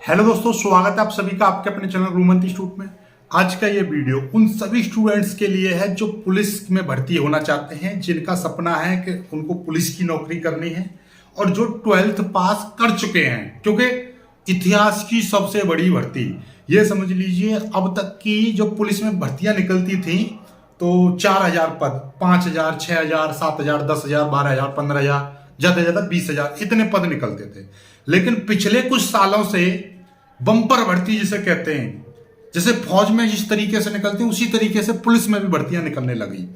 Hello दोस्तों, स्वागत है आप सभी का आपके अपने चैनल गुरुमंती इंस्टीट्यूट में। आज का ये वीडियो उन सभी स्टूडेंट्स के लिए है जो पुलिस में भर्ती होना चाहते हैं, जिनका सपना है कि उनको पुलिस की नौकरी करनी है और जो 12th पास कर चुके हैं। क्योंकि इतिहास की सबसे बड़ी भर्ती ये समझ लीजिए, अब तक की जो पुलिस में भर्तियां निकलती थी तो 4000 पद, 5000, 6000, 7000, 10000, 12000, 15000, ज्यादा से ज्यादा 20000 इतने पद निकलते थे। लेकिन पिछले कुछ सालों से बम्पर भर्ती जिसे कहते हैं, जैसे फौज में जिस तरीके से निकलती है उसी तरीके से पुलिस में भी भर्तियां निकलने लगी।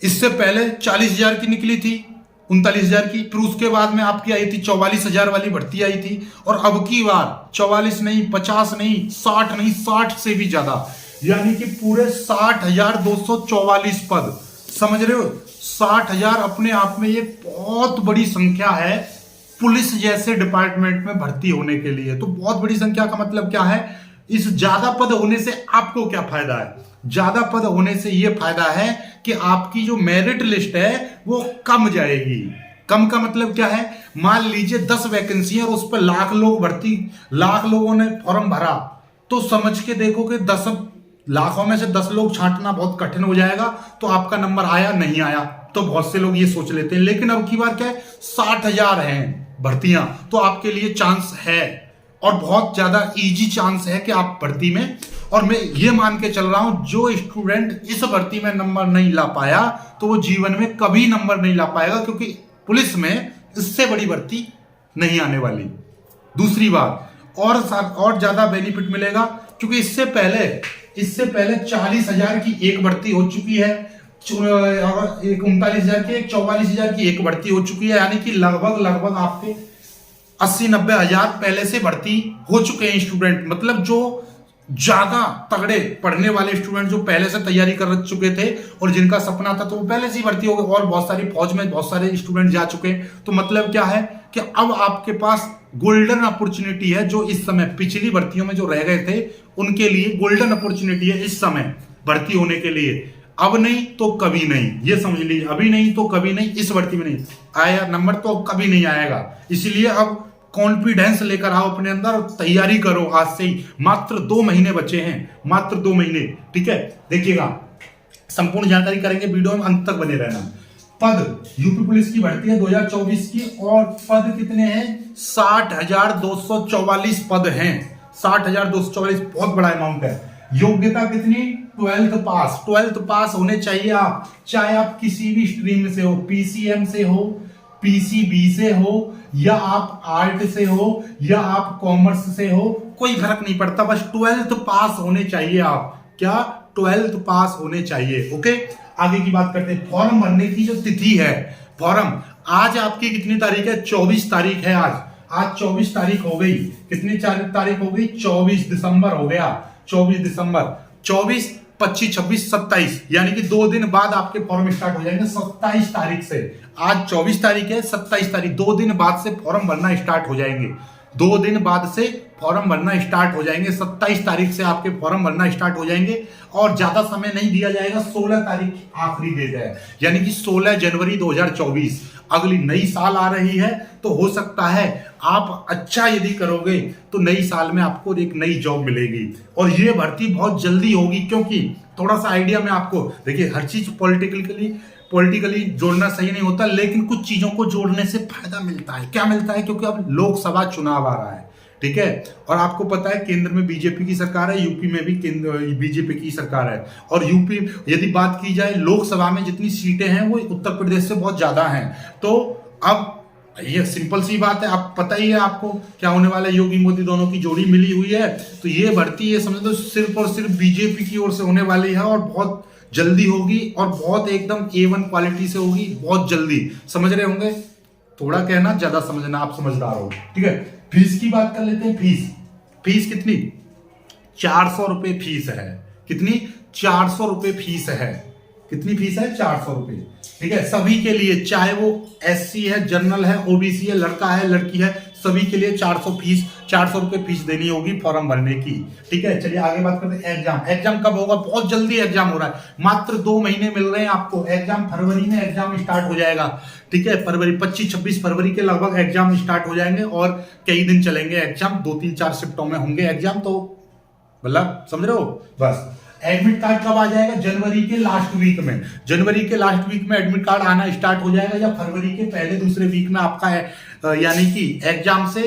इससे पहले 40000 की निकली थी, 39000 की, फिर उसके बाद में आपकी आई थी 44000 वाली भर्ती आई थी। और अब की बार 44 नहीं, 50 नहीं, 60 नहीं, 60 से भी ज्यादा, यानी कि पूरे 60,244 पद। समझ रहे हो, 60,000 अपने आप में ये बहुत बड़ी संख्या है पुलिस जैसे डिपार्टमेंट में भर्ती होने के लिए। तो बहुत बड़ी संख्या का मतलब क्या है, इस ज्यादा पद होने से आपको क्या फायदा है? ज्यादा पद होने से यह फायदा है कि आपकी जो मेरिट लिस्ट है वो कम जाएगी। कम का मतलब क्या है, मान लीजिए 10 वैकेंसी है और उस पर लाख लोग भर्ती, लाख लोगों ने फॉर्म भरा, तो समझ के देखो कि 10 लाखों में से 10 लोग छांटना बहुत कठिन हो जाएगा। तो आपका नंबर आया नहीं आया, तो बहुत से लोग ये सोच लेते हैं। लेकिन अब की बार क्या है, 60,000 हैं भर्तियां, तो आपके लिए चांस है और बहुत ज्यादा इजी चांस है कि आप भर्ती में। और मैं ये मान के चल रहा हूं, जो स्टूडेंट इस भर्ती में नंबर नहीं ला पाया तो वो जीवन में कभी नंबर नहीं ला पाएगा, क्योंकि पुलिस में इससे बड़ी भर्ती नहीं आने वाली। दूसरी बात, और ज्यादा बेनिफिट मिलेगा, क्योंकि इससे पहले 40,000 की एक भर्ती हो चुकी है, एक 39,000 की, एक 44,000 की एक भर्ती हो चुकी है, यानी कि लगभग आपके 80-90 हजार पहले से भर्ती हो चुके हैं स्टूडेंट। मतलब जो ज्यादा तगड़े पढ़ने वाले स्टूडेंट जो पहले से तैयारी कर चुके थे और जिनका सपना था, तो वो पहले से ही भर्ती हो गए। और बहुत सारी फौज में बहुत सारे स्टूडेंट जा चुके हैं। तो मतलब क्या है कि अब आपके पास गोल्डन अपॉर्चुनिटी है, जो इस समय पिछली भर्तियों में जो रह गए थे उनके लिए गोल्डन अपॉर्चुनिटी है इस समय भर्ती होने के लिए। अब नहीं तो कभी नहीं, ये समझ लीजिए, अभी नहीं तो कभी नहीं, इस भर्ती में नहीं आया नंबर तो कभी नहीं आएगा। इसलिए अब कॉन्फिडेंस लेकर आओ अपने अंदर और तैयारी करो आज से ही। मात्र 2 महीने बचे हैं, मात्र 2 महीने, ठीक है। देखिएगा, संपूर्ण जानकारी करेंगे, वीडियो में अंत तक बने रहना। पद यूपी पुलिस की भर्ती है 2024 की, और पद कितने हैं? 60,244 पद हैं। 60,244 बहुत बड़ा अमाउंट है। योग्यता कितनी? 12th पास। 12th पास होने चाहिए आप, चाहे आप किसी भी स्ट्रीम से हो, पीसीएम से हो, पीसीबी से हो, या आप आर्ट से हो, या आप कॉमर्स से हो, कोई फर्क नहीं पड़ता, बस 12th पास होने चाहिए आप। क्या? 12th पास होने चाहिए। ओके, आगे की बात करते हैं। फॉर्म भरने की जो तिथि है, फॉर्म आज आपकी कितनी तारीख है? 24 तारीख है आज 24 तारीख हो गई। कितनी तारीख हो गई? 24 दिसंबर हो गया। 24 दिसंबर, 24, 25, 26, 27, यानी कि 2 दिन बाद आपके फॉर्म स्टार्ट हो जाएंगे। 27 तारीख से, आज 24 तारीख है, 27 तारीख, 2 दिन बाद से फॉर्म भरना स्टार्ट हो जाएंगे। 2 दिन बाद से फॉर्म भरना स्टार्ट हो जाएंगे। 27 तारीख से आपके फॉर्म भरना स्टार्ट हो जाएंगे और ज्यादा समय नहीं दिया जाएगा। 16 तारीख आखिरी डेट है, यानी कि 16 जनवरी 2024 अगली नई साल आ रही है। तो हो सकता है आप अच्छा यदि करोगे तो नई साल में आपको एक नई जॉब मिलेगी। और ये भर्ती बहुत जल्दी होगी, क्योंकि थोड़ा सा आइडिया में आपको देखिए, हर चीज पॉलिटिकली जोड़ना सही नहीं होता, लेकिन कुछ चीजों को जोड़ने से फायदा मिलता है। क्या मिलता है? क्योंकि अब लोकसभा चुनाव आ रहा है, ठीक है, और आपको पता है केंद्र में बीजेपी की सरकार है, यूपी में भी बीजेपी की सरकार है। और यूपी, यदि बात की जाए लोकसभा में जितनी सीटें हैं वो उत्तर प्रदेश से बहुत ज्यादा हैं। तो अब ये सिंपल सी बात है, आप पता ही है आपको क्या होने वाला है। योगी मोदी दोनों की जोड़ी मिली हुई है, तो ये भर्ती ये समझ लो सिर्फ और सिर्फ बीजेपी की ओर से होने वाली है और बहुत जल्दी होगी और बहुत एकदम A1 क्वालिटी से होगी, बहुत जल्दी। समझ रहे होंगे, थोड़ा कहना ज्यादा समझना, आप समझदार हो, ठीक है। फीस की बात कर लेते हैं। फीस कितनी? 400 रुपए फीस है। कितनी? 400 रुपए फीस है। कितनी फीस है? 400 रुपए, ठीक है, सभी के लिए, चाहे वो SC है, जनरल है, OBC है, लड़का है, लड़की है, सभी के लिए 400 रुपये फीस देनी होगी फॉर्म भरने की। ठीक है, चलिए आगे बात करते हैं। एग्जाम कब होगा? बहुत जल्दी एग्जाम हो रहा है, मात्र 2 महीने मिल रहे हैं आपको। एग्जाम फरवरी में एग्जाम स्टार्ट हो जाएगा। ठीक है, फरवरी 25-26 फरवरी के लगभग एग्जाम स्टार्ट हो जाएंगे और कई दिन चलेंगे एग्जाम, 2-3-4 शिफ्टों में होंगे एग्जाम। तो मतलब समझ रहे हो? बस एडमिट कार्ड कब आ जाएगा? जनवरी के लास्ट वीक में। जनवरी के लास्ट वीक में एडमिट कार्ड आना स्टार्ट हो जाएगा, या फरवरी के पहले दूसरे वीक में आपका यानी कि एग्जाम से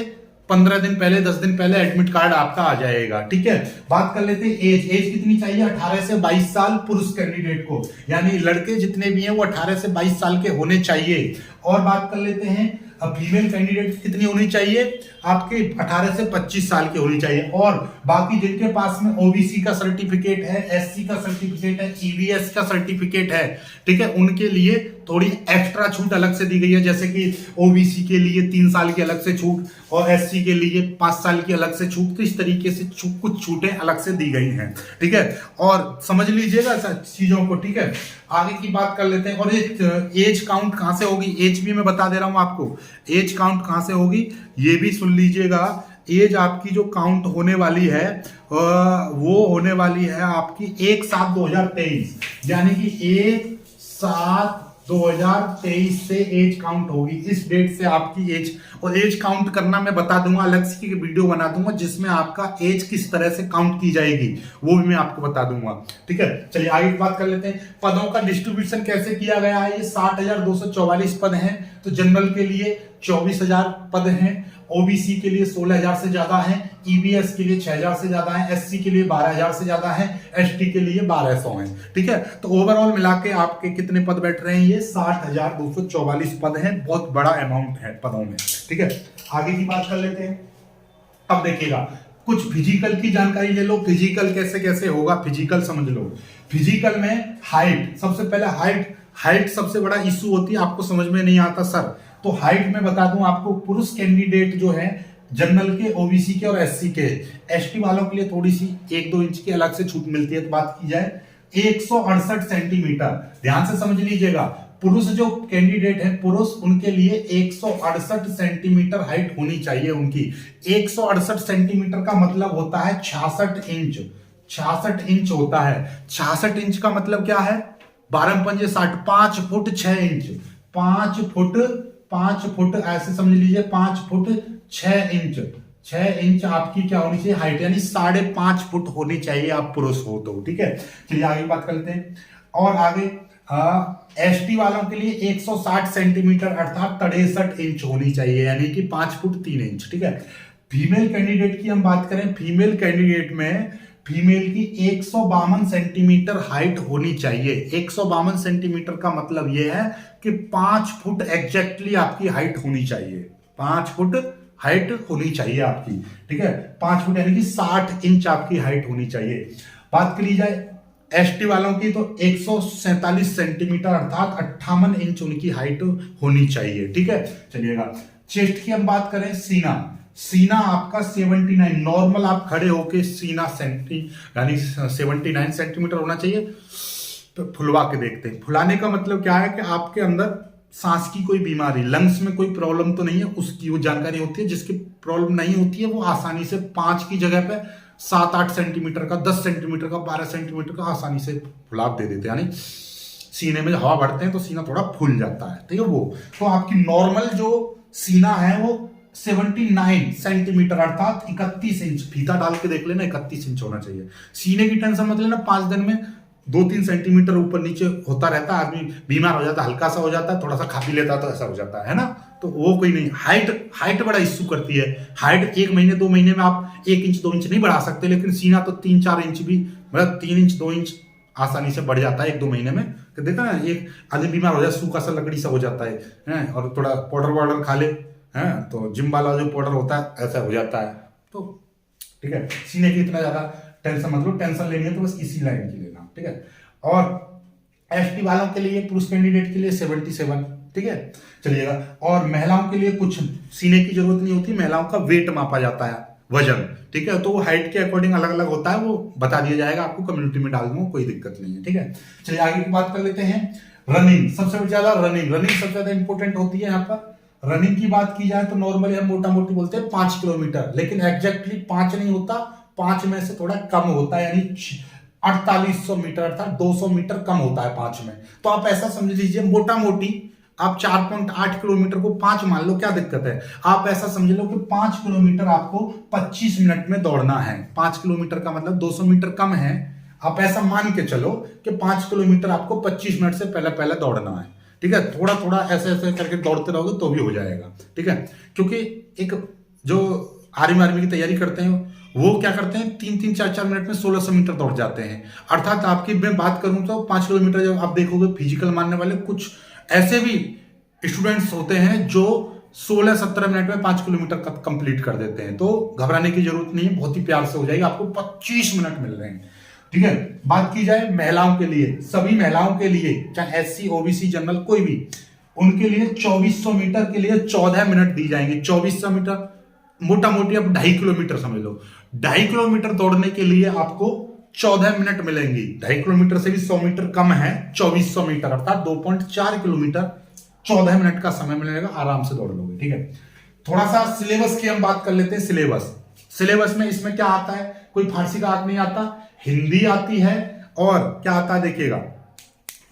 15 दिन पहले 10 दिन पहले एडमिट कार्ड आपका आ जाएगा। ठीक है, बात कर लेते हैं एज कितनी चाहिए? 18 से 22 साल पुरुष कैंडिडेट को, यानी लड़के जितने भी हैं वो 18 से 22 साल के होने चाहिए। और बात कर लेते हैं अब फीमेल कैंडिडेट कितनी होनी चाहिए? आपके 18 से 25 साल की होनी चाहिए। और बाकी जिनके पास में ओबीसी का सर्टिफिकेट है, एससी का सर्टिफिकेट है, ईवीएस का सर्टिफिकेट है, ठीक है, उनके लिए थोड़ी एक्स्ट्रा छूट अलग से दी गई है। जैसे कि ओबीसी के लिए 3 साल की अलग से छूट और एससी के लिए 5 साल की अलग से छूट। तो इस तरीके से कुछ छूटें अलग से दी गई हैं। ठीक है, और समझ लीजिएगा चीजों को। ठीक है, आगे की बात कर लेते हैं। और ये एज काउंट कहां से होगी? एज भी मैं बता दे रहा हूं आपको, एज काउंट कहां से होगी ये भी सुन लीजिएगा। एज आपकी जो काउंट होने वाली है वो होने वाली है आपकी 1/7/2023, यानी कि 1/7/2023 से एज काउंट होगी। इस डेट से आपकी एज, और एज काउंट करना मैं बता दूंगा, अलग से की वीडियो बना दूंगा जिसमें आपका एज किस तरह से काउंट की जाएगी वो भी मैं आपको बता दूंगा। ठीक है, चलिए आगे बात कर लेते हैं। पदों का डिस्ट्रीब्यूशन कैसे किया गया है? ये 60,244 पद हैं। तो जनरल के लिए 24,000 पद हैं, ओबीसी के लिए 16,000 से ज्यादा है, ईबीएस के लिए 6,000 से ज्यादा है, एससी के लिए 12,000 से ज्यादा है, एसटी के लिए 1,200 है। ठीक है, तो ओवरऑल मिला के आपके कितने पद बैठ रहे हैं? ये 60,244 पद हैं। बहुत बड़ा अमाउंट है पदों में। ठीक है, आगे की बात कर लेते हैं। अब देखिएगा, कुछ फिजिकल की जानकारी ले लो। फिजिकल कैसे कैसे होगा, फिजिकल समझ लो। फिजिकल में हाइट, सबसे पहले हाइट सबसे बड़ा इश्यू होती है, आपको समझ में नहीं आता सर। तो हाइट में बता दूं आपको, पुरुष कैंडिडेट जो है जनरल के, ओबीसी के और एससी के, एसटी वालों के लिए थोड़ी सी 1-2 इंच की अलग से छूट मिलती है। तो बात की जाए 168 सेंटीमीटर, ध्यान से समझ लीजिएगा। पुरुष जो कैंडिडेट है पुरुष, उनके लिए 168 सेंटीमीटर हाइट होनी चाहिए उनकी। 168 सेंटीमीटर का मतलब होता है 66 इंच। 66 इंच होता है। 66 इंच का मतलब क्या है? 12×5 60, 5 फुट 6 इंच। 5 फुट ऐसे समझ लीजिए, 5 फुट 6 इंच। 6 इंच आपकी क्या होनी चाहिए? हाइट, यानी 5.5 फुट होनी चाहिए आप पुरुष हो तो। ठीक है, चलिए आगे बात कर लेते हैं। और आगे एसटी वालों के लिए 160 सेंटीमीटर अर्थात 63 इंच होनी चाहिए, यानी कि 5 फुट 3 इंच। ठीक है, फीमेल कैंडिडेट की हम बात करें, फीमेल कैंडिडेट में फीमेल की 152 सेंटीमीटर हाइट होनी चाहिए। 152 सेंटीमीटर का मतलब यह है कि 5 फुट एग्जैक्टली आपकी हाइट होनी चाहिए। 5 फुट हाइट होनी चाहिए आपकी। ठीक है, 5 फुट यानी कि 60 इंच आपकी हाइट होनी चाहिए। बात करी जाए एसटी वालों की तो 147 सेंटीमीटर अर्थात 58 इंच उनकी हाइट होनी चाहिए। ठीक है, चलिएगा चेस्ट की हम बात करें, सीना आपका 79, नॉर्मल आप खड़े होके सीना यानी 79 सेंटीमीटर होना चाहिए। तो फुलवा के देखते हैं। फुलाने का मतलब क्या है कि आपके अंदर सांस की कोई बीमारी, लंग्स में कोई प्रॉब्लम तो नहीं है, उसकी वो जानकारी होती है। जिसकी प्रॉब्लम नहीं होती है वो आसानी से 5 की जगह पे 7-8 सेंटीमीटर का, 10 सेंटीमीटर का, 12 सेंटीमीटर का आसानी से फुलाव दे देते हैं। यानी सीने में हवा भरते हैं तो सीना थोड़ा फूल जाता है। ठीक है, वो तो आपकी नॉर्मल जो सीना है वो 79 सेंटीमीटर अर्थात 31 इंच। फीता डाल के देख लेना, 31 इंच होना चाहिए। सीने की टेंशन मत लेना, 5 दिन में 2-3 सेंटीमीटर ऊपर नीचे होता रहता है, आदमी बीमार हो जाता है, हल्का सा हो जाता है, थोड़ा सा खा पी लेता है तो ऐसा हो जाता है ना। तो वो कोई नहीं। हाइट बड़ा इश्यू करती है। हाइट 1 महीने 2 महीने में आप 1 इंच 2 इंच नहीं बढ़ा सकते, लेकिन सीना तो 3-4 इंच भी, मतलब 3 इंच 2 इंच आसानी से बढ़ जाता है 1-2 महीने में। तो देखा ना, एक आदमी बीमार हो जाए, सूखा सा लकड़ी सा हो जाता है, और थोड़ा पाउडर वाउडर खा ले, है तो जिम वाला जो पाउडर होता है ऐसा हो जाता है। तो ठीक है, सीने की इतना ज्यादा टेंशन मतलब टेंशन लेनी है तो बस इसी लाइन की लेना। ठीक है, और एसटी वालों के लिए, पुरुष कैंडिडेट के लिए 77। ठीक है, चलिएगा। और महिलाओं के लिए कुछ सीने की जरूरत नहीं होती, महिलाओं का वेट मापा जाता है, वजन। ठीक है, तो वो हाइट के अकॉर्डिंग अलग अलग होता है, वो बता दिया जाएगा आपको, कम्युनिटी में डाल दूंगा, कोई दिक्कत नहीं है। ठीक है, चलिए आगे की बात कर लेते हैं। रनिंग सबसे ज्यादा, रनिंग सबसे ज्यादा इंपॉर्टेंट होती है यहाँ पर। रनिंग की बात की जाए तो नॉर्मली हम मोटा मोटी बोलते हैं 5 किलोमीटर, लेकिन एग्जैक्टली 5 नहीं होता, 5 में से थोड़ा कम होता है, यानी 4800 मीटर अर्थात 200 मीटर कम होता है 5 में। तो आप ऐसा समझ लीजिए मोटा मोटी आप 4.8 किलोमीटर को 5 मान लो, क्या दिक्कत है। आप ऐसा समझ लो कि 5 किलोमीटर आपको 25 मिनट में दौड़ना है। 5 किलोमीटर का मतलब 200 मीटर कम है। आप ऐसा मान के चलो कि 5 किलोमीटर आपको 25 मिनट से पहले पहले दौड़ना है, ठीक है। थोड़ा थोड़ा ऐसे ऐसे करके दौड़ते रहोगे तो भी हो जाएगा, ठीक है। क्योंकि एक जो आर्मी की तैयारी करते हैं वो क्या करते हैं, 3-3, 4-4 मिनट में 1600 मीटर दौड़ जाते हैं। अर्थात आपकी मैं बात करूं तो 5 किलोमीटर जब आप देखोगे, फिजिकल मानने वाले कुछ ऐसे भी स्टूडेंट्स होते हैं जो 16-17 मिनट में 5 किलोमीटर कंप्लीट कर देते हैं। तो घबराने की जरूरत नहीं है, बहुत ही प्यार से हो जाएगी, आपको 25 मिनट मिल रहे हैं, ठीक है। बात की जाए महिलाओं के लिए, सभी महिलाओं के लिए, चाहे SC OBC जनरल कोई भी, उनके लिए 2400 मीटर के लिए 14 मिनट दी जाएंगे। 2400 मीटर मोटा मोटी आप 2.5 किलोमीटर समझ लो। 2.5 किलोमीटर दौड़ने के लिए आपको 14 मिनट मिलेंगी। 2.5 किलोमीटर से भी 100 मीटर कम है। 2400 मीटर अर्थात 2.4 किलोमीटर 14 मिनट का समय मिलेगा, आराम से दौड़ लोगे, ठीक है। थोड़ा सा सिलेबस की हम बात कर लेते हैं। सिलेबस में इसमें क्या आता है, कोई फारसी का अर्थ नहीं आता, हिंदी आती है और क्या आता है देखिएगा,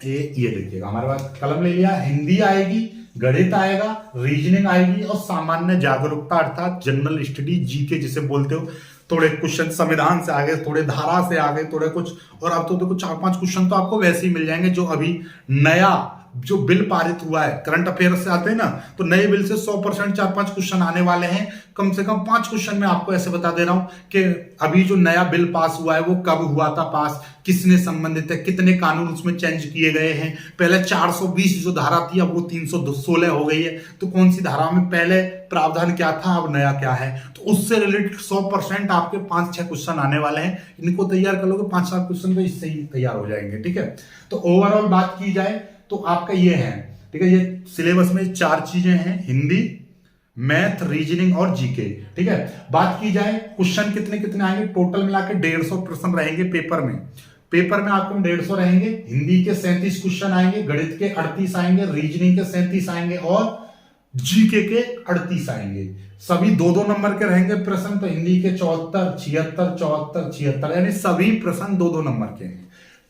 ये देखिएगा हमारे पास कलम ले लिया, हिंदी आएगी, गणित आएगा, रीजनिंग आएगी और सामान्य जागरूकता अर्थात जनरल स्टडी, जीके जिसे बोलते हो। थोड़े क्वेश्चन संविधान से आगे, थोड़े धारा से आगे, थोड़े कुछ, और अब तो देखो 4-5 क्वेश्चन तो आपको वैसे ही मिल जाएंगे। जो अभी नया जो बिल पारित हुआ है, करंट अफेयर से आते हैं ना, तो नए बिल से 100% 4-5 क्वेश्चन आने वाले हैं। कम से कम 5 क्वेश्चन में आपको ऐसे बता दे रहा हूं कि अभी जो नया बिल पास हुआ है वो कब हुआ था पास, किसने संबंधित है, कितने कानून उसमें चेंज किए गए हैं। पहले 420 जो धारा थी अब वो 316 हो गई है। तो कौन सी धारा में पहले प्रावधान क्या था, अब नया क्या है, तो उससे रिलेटेड 100% आपके 5-6 क्वेश्चन आने वाले हैं। इनको तैयार कर लोगे, 5-7 क्वेश्चन तो इससे ही तैयार हो जाएंगे, ठीक है। तो ओवरऑल बात की जाए तो आपका ये है, ठीक है। ये सिलेबस में 4 चीजें हैं, हिंदी, मैथ, रीजनिंग और जीके, ठीक है। बात की जाए क्वेश्चन कितने कितने आएंगे, टोटल मिला के 150 प्रश्न रहेंगे पेपर में। आपको 150 रहेंगे। हिंदी के 37 क्वेश्चन आएंगे, गणित के 38 आएंगे, रीजनिंग के 37 आएंगे और जीके के 38 आएंगे। सभी 2-2 नंबर के रहेंगे प्रश्न। तो हिंदी के 74, 76, 74, 76, यानी सभी प्रश्न 2-2 नंबर के हैं।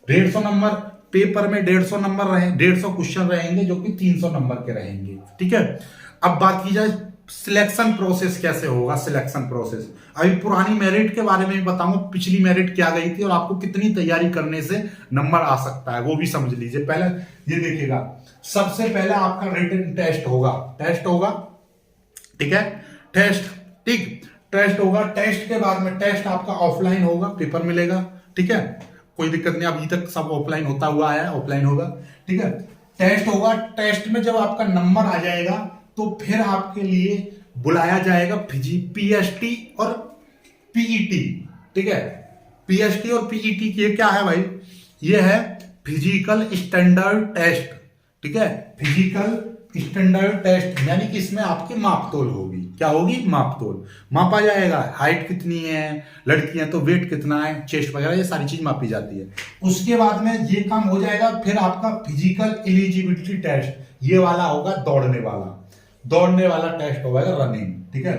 150 नंबर पेपर में, 150 नंबर रहे, 150 क्वेश्चन रहेंगे जो कि 300 नंबर के रहेंगे, ठीक है। अब बात की जाए सिलेक्शन प्रोसेस कैसे होगा। सिलेक्शन प्रोसेस अभी पुरानी मेरिट के बारे में बताऊंगा, पिछली मेरिट क्या गई थी और आपको कितनी तैयारी करने से नंबर आ सकता है वो भी समझ लीजिए। पहले ये देखिएगा, सबसे पहले आपका रिटन टेस्ट होगा, ठीक है। टेस्ट होगा। टेस्ट के बाद में टेस्ट आपका ऑफलाइन होगा, पेपर मिलेगा, ठीक है। कोई दिक्कत नहीं, अभी तक सब ऑफलाइन होता हुआ है, ऑफलाइन होगा, ठीक है। टेस्ट होगा। टेस्ट में जब आपका नंबर आ जाएगा तो फिर आपके लिए बुलाया जाएगा PST और PET, ठीक है। PST और PET ये क्या है भाई, ये है फिजिकल स्टैंडर्ड टेस्ट, ठीक है। फिजिकल स्टैंडर्ड टेस्ट यानी कि इसमें आपकी मापतोल होगी। क्या होगी, मापतोल। मापा जाएगा हाइट कितनी है, लड़कियां तो वेट कितना है, चेस्ट वगैरह, ये सारी चीज मापी जाती है। उसके बाद में ये काम हो जाएगा, फिर आपका फिजिकल एलिजिबिलिटी टेस्ट, ये वाला होगा दौड़ने वाला टेस्ट होगा, रनिंग, ठीक है।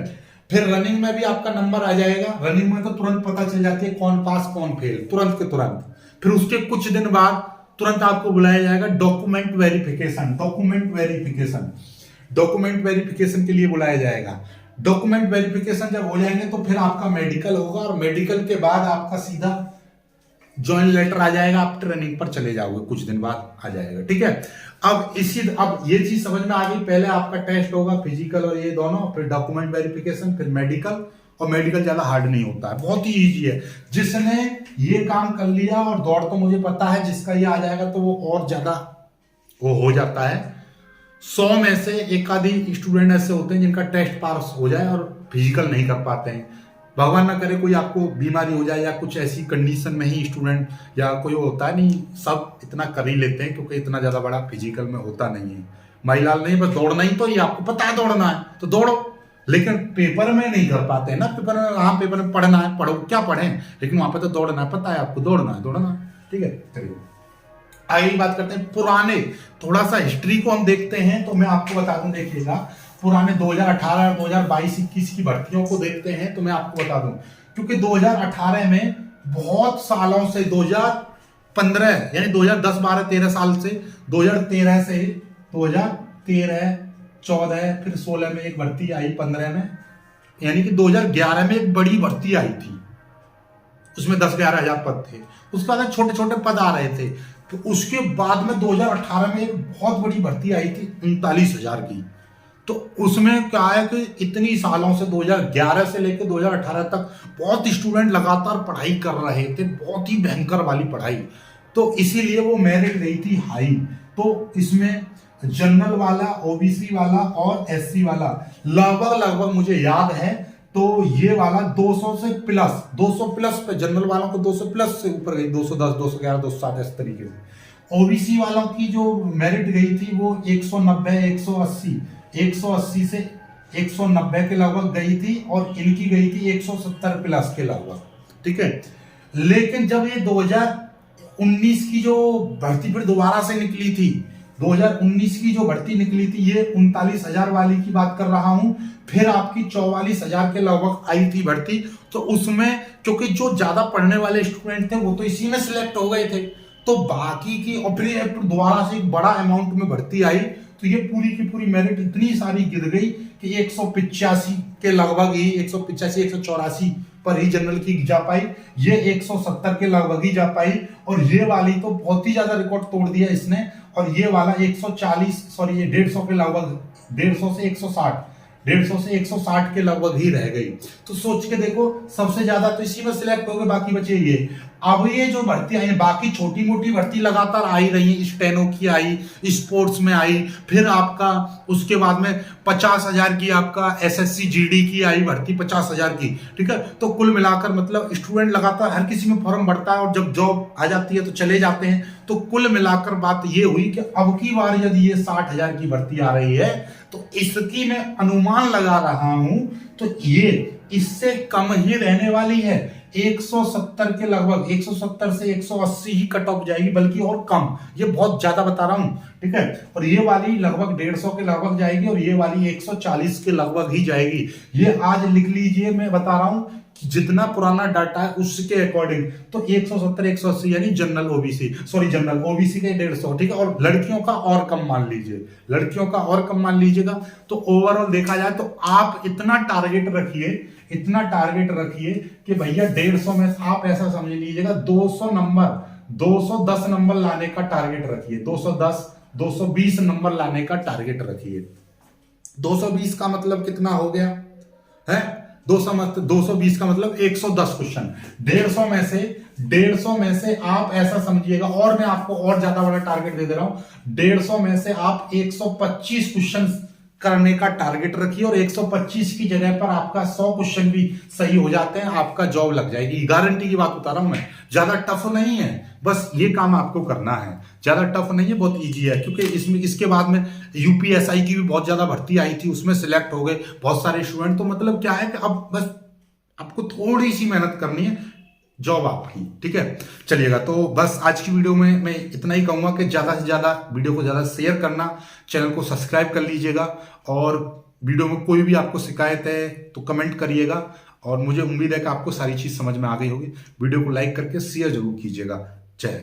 फिर रनिंग में भी आपका नंबर आ जाएगा। रनिंग में तो तुरंत पता चल जाती है कौन पास कौन फेल, तुरंत के तुरंत। फिर उसके कुछ दिन बाद तुरंत आपको बुलाया जाएगा डॉक्यूमेंट वेरिफिकेशन के लिए बुलाया जाएगा। डॉक्यूमेंट वेरिफिकेशन जब हो जाएंगे तो फिर आपका मेडिकल होगा और मेडिकल के बाद आपका सीधा ज्वाइन लेटर आ जाएगा, आप ट्रेनिंग पर चले जाओगे, कुछ दिन बाद आ जाएगा, ठीक है। अब ये चीज समझ में आ गई। पहले आपका टेस्ट होगा फिजिकल और ये दोनों, फिर डॉक्यूमेंट वेरिफिकेशन, फिर मेडिकल। और मेडिकल ज्यादा हार्ड नहीं होता है, बहुत ही इजी है। जिसने ये काम कर लिया और दौड़ तो मुझे पता है, जिसका ये आ जाएगा तो वो और ज्यादा वो हो जाता है। 100 में से एक आधी स्टूडेंट ऐसे होते हैं जिनका टेस्ट पास हो जाए और फिजिकल नहीं कर पाते हैं। भगवान ना करे कोई आपको बीमारी हो जाए या कुछ ऐसी कंडीशन में ही स्टूडेंट या कोई होता है, नहीं सब इतना कर ही लेते हैं क्योंकि इतना ज्यादा बड़ा फिजिकल में होता नहीं है। महिलाल नहीं, बस दौड़ना ही तो, ये आपको पता है दौड़ना है तो दौड़ो, लेकिन पेपर में नहीं कर पाते हैं ना। पेपर में पढ़ना है, पढ़ो, क्या पढ़ें, लेकिन वहां पे तो दौड़ना है, पता है आपको दौड़ना है, ठीक है। चलिए आगे बात करते हैं पुराने, थोड़ा सा हिस्ट्री को हम देखते हैं। तो मैं आपको बता दूं, देखिएगा पुराने 2018, 2022, 21 की भर्तियों को देखते हैं तो मैं आपको बता दूं, क्योंकि 2018 में बहुत सालों से 2015 यानी 2010, 12, 13 साल से 2013 से 2013, 14, फिर 16 में एक भर्ती आई, 15 में, यानी कि 2011 में एक बड़ी भर्ती आई थी, उसमें 10-11 हजार पद थे। उसके बाद छोटे छोटे पद आ रहे थे। तो उसके बाद में 2018 में एक बहुत बड़ी भर्ती आई थी 39,000 की। तो उसमें क्या है कि इतनी सालों से 2011 से लेकर 2018 तक बहुत स्टूडेंट लगातार पढ़ाई कर रहे थे, बहुत ही भयंकर वाली पढ़ाई। तो इसीलिए वो मेरिट गई थी हाई। तो इसमें जनरल वाला, ओबीसी वाला और एससी वाला लगभग मुझे याद है, तो ये वाला 200 से प्लस, 200 प्लस पे जनरल वालों को 200 प्लस से ऊपर गई, 210, 211, 207 इस तरीके से। ओबीसी वालों की जो मेरिट गई थी वो 190, 180 से 190 के लगभग गई थी, और इनकी गई थी 170 प्लस के लगभग, ठीक है। लेकिन जब ये 2019 की जो भर्ती फिर दोबारा से निकली थी, 2019 की जो भर्ती निकली थी, ये 39,000 वाली की बात कर रहा हूं, फिर आपकी 44,000 के लगभग आई थी भर्ती। तो उसमें क्योंकि जो ज्यादा पढ़ने वाले स्टूडेंट थे वो तो इसी में सिलेक्ट हो गए थे, तो बाकी की, और फिर दोबारा से एक बड़ा अमाउंट में भर्ती आई, तो ये पूरी की पूरी मेरिट इतनी सारी गिर गई कि 185 के लगभग ही, 185, 184 पर ही जनरल की जा पाई, ये 170 के लगभग ही जा पाई, और ये वाली तो बहुत ही ज्यादा रिकॉर्ड तोड़ दिया इसने, और ये वाला 140, सॉरी ये 150 के लगभग, 150 से 160, 150 से 160 के लगभग ही रह गई। तो सोच के देखो, सबसे ज्यादा तो इसी में सिलेक्ट हो गए, बाकी बचे ये। अब ये जो भर्ती आई, बाकी छोटी मोटी भर्ती लगातार आई रही है, स्टेनो की आई, स्पोर्ट्स में आई, फिर आपका उसके बाद में 50,000 की आपका एसएससी जीडी की आई भर्ती, 50,000 की, ठीक है। तो कुल मिलाकर मतलब स्टूडेंट लगातार हर किसी में फॉर्म भरता है, और जब जॉब आ जाती है तो चले जाते हैं। तो कुल मिलाकर बात ये हुई कि अब की बार यदि ये 60,000 की भर्ती आ रही है, तो इसकी मैं अनुमान लगा रहा हूं, तो ये इससे कम ही रहने वाली है, 170 के लगभग, 170 से 180 ही कट ऑफ जाएगी, बल्कि और कम, ये बहुत ज्यादा बता रहा हूं, ठीक है। और ये वाली लगभग 150 के लगभग जाएगी, और ये वाली 140 के लगभग ही जाएगी। ये आज लिख लीजिए, मैं बता रहा हूं कि जितना पुराना डाटा है उसके अकॉर्डिंग, तो 170, 180 यानी general OBC, sorry general OBC का 150, ठीक है। और लड़कियों का और कम मान लीजिए, लड़कियों का और कम मान लीजिएगा। तो ओवरऑल देखा जाए तो आप इतना टारगेट रखिए, इतना टारगेट रखिए कि भैया 150 में आप ऐसा समझ लीजिएगा 200 नंबर, 210 नंबर लाने का टारगेट रखिए, 210, 220 नंबर लाने का टारगेट रखिए। 220 का मतलब कितना हो गया है? 220 का मतलब 110 क्वेश्चन, 150 में से आप ऐसा समझिएगा, और मैं आपको और ज्यादा बड़ा टारगेट दे दे रहा हूं, 150 में से आप 125 क्वेश्चन करने का टारगेट रखिए, और 125 की जगह पर आपका 100 क्वेश्चन भी सही हो जाते हैं, आपका जॉब लग जाएगी, गारंटी की बात बता रहा हूं मैं। ज्यादा टफ नहीं है, बस ये काम आपको करना है, ज्यादा टफ नहीं है, बहुत इजी है। क्योंकि इसमें इसके बाद में यूपीएसआई की भी बहुत ज्यादा भर्ती आई थी, उसमें सिलेक्ट हो गए बहुत सारे स्टूडेंट। तो मतलब क्या है कि अब बस आपको थोड़ी सी मेहनत करनी है, जॉब आपकी, ठीक है। चलिएगा, तो बस आज की वीडियो में मैं इतना ही कहूंगा कि ज्यादा से ज्यादा वीडियो को ज्यादा शेयर करना, चैनल को सब्सक्राइब कर लीजिएगा, और वीडियो में कोई भी आपको शिकायत है तो कमेंट करिएगा, और मुझे उम्मीद है कि आपको सारी चीज समझ में आ गई होगी। वीडियो को लाइक करके शेयर जरूर कीजिएगा। जय हिंद।